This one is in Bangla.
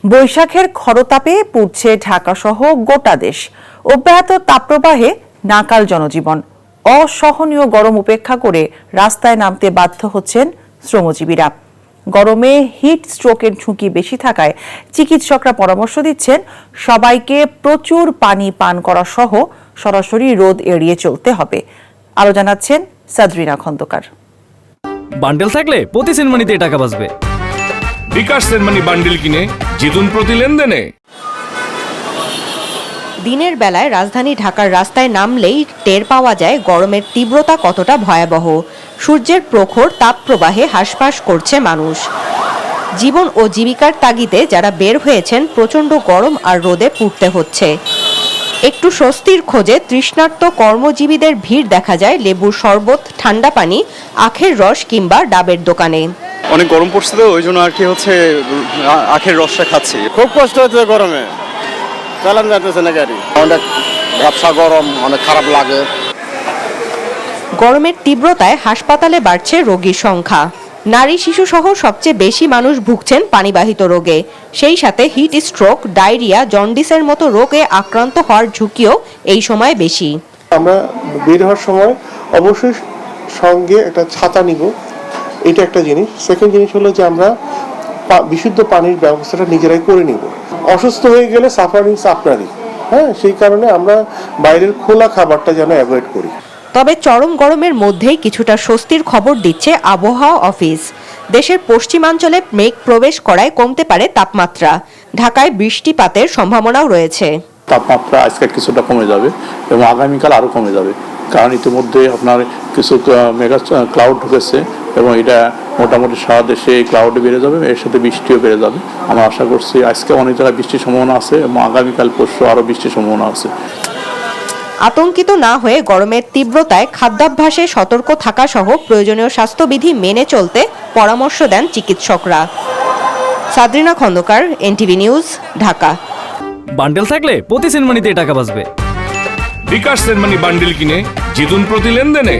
বৈশাখের খরতাপে পুড়ছে ঢাকাসহ গোটা দেশ। অব্যাহত তাপপ্রবাহে নাকাল জনজীবন। অসহনীয় গরম উপেক্ষা করে রাস্তায় নামতে বাধ্য হচ্ছেন শ্রমজীবীরা। গরমে হিট স্ট্রোকের ঝুঁকি বেশি থাকায় চিকিৎসকরা পরামর্শ দিচ্ছেন সবাইকে প্রচুর পানি পান করা সহ সরাসরি রোদ এড়িয়ে চলতে হবে। আরো জানাচ্ছেন সাদরিনা খন্দকার। বান্ডেল থাকলে প্রতি সেনমানিতে টাকা বাঁচবে। বিকাশ সেনমানি বান্ডেল কিনে জিতুন প্রতি লেনদেনে। দিনের বেলায় রাজধানী ঢাকার রাস্তায় নামলেই টের পাওয়া যায় গরমের তীব্রতা কতটা ভয়াবহ। সূর্যের প্রখর তাপপ্রবাহে হাঁসফাঁস করছে মানুষ। জীবন ও জীবিকার তাগিদে যারা বের হয়েছেন প্রচণ্ড গরম আর রোদে পুড়তে হচ্ছে। একটু স্বস্তির খোঁজে তৃষ্ণার্ত কর্মজীবীদের ভিড় দেখা যায় লেবুর শরবত, ঠান্ডা পানি, আখের রস কিংবা ডাবের দোকানে। অনেক গরম পড়ছে তো ওই জন্য আর কি হচ্ছে আখের রসটা খাচ্ছি। খুব কষ্ট হচ্ছে গরমে, চালান যাচ্ছে না গাড়ি, অনেক ব্যবসা গরম, অনেক খারাপ লাগে। গরমের তীব্রতায় হাসপাতালে বাড়ছে রোগীর সংখ্যা। নারী শিশু সহ সবচেয়ে বেশি মানুষ ভুগছেন পানিবাহিত রোগে। সেই সাথে হিট স্ট্রোক, ডায়রিয়া, জন্ডিসের মতো রোগে আক্রান্ত হওয়ার ঝুঁকিও এই সময় বেশি। আমরা বের হওয়ার সময় অবশ্যই সঙ্গে একটা ছাতা নিব, এটা একটা জিনিস। সেকেন্ড জিনিস হলো যে আমরা বিশুদ্ধ পানির ব্যবস্থাটা নিজেরাই করে নিব। অসুস্থ হয়ে গেলে সাফারিংস আপনারই, সেই কারণে আমরা বাইরের খোলা খাবারটা যেন অ্যাভয়েড করি। তবে চরম গরমের মধ্যেই কিছুটা স্বস্তির খবর দিচ্ছে আবহাওয়া অফিস। দেশের পশ্চিমাঞ্চলে মেঘ প্রবেশ করায় কমতে পারে তাপমাত্রা। ঢাকায় বৃষ্টিপাতের সম্ভাবনাও রয়েছে। তাপমাত্রা আজকে কিছুটা কমে যাবে এবং আগামীকাল আরো কমে যাবে, কারণ ইতিমধ্যে আপনার কিছু মেগা ক্লাউড ঢুকেছে এবং এটা মোটামুটি সারা দেশে ক্লাউড বেড়ে যাবে, এর সাথে বৃষ্টিও বেড়ে যাবে। আমরা আশা করছি আজকে অনেক জায়গায় বৃষ্টির সম্ভাবনা আছে এবং আগামীকাল পরশু আরো বৃষ্টির সম্ভাবনা আছে। আতঙ্কিত না হয়ে গরমের তীব্রতায় খাদ্যাভ্যাসে সতর্ক থাকা সহ প্রয়োজনীয় স্বাস্থ্যবিধি মেনে চলতে পরামর্শ দেন চিকিৎসকরা। Sadrina Khandakar, NTV news, Dhaka. বান্ডেল থাকলে প্রতি সেনমানিতে টাকা বাঁচবে। বিকাশ সেনমানি বান্ডেল কিনে জিতুন প্রতি লেনদেনে।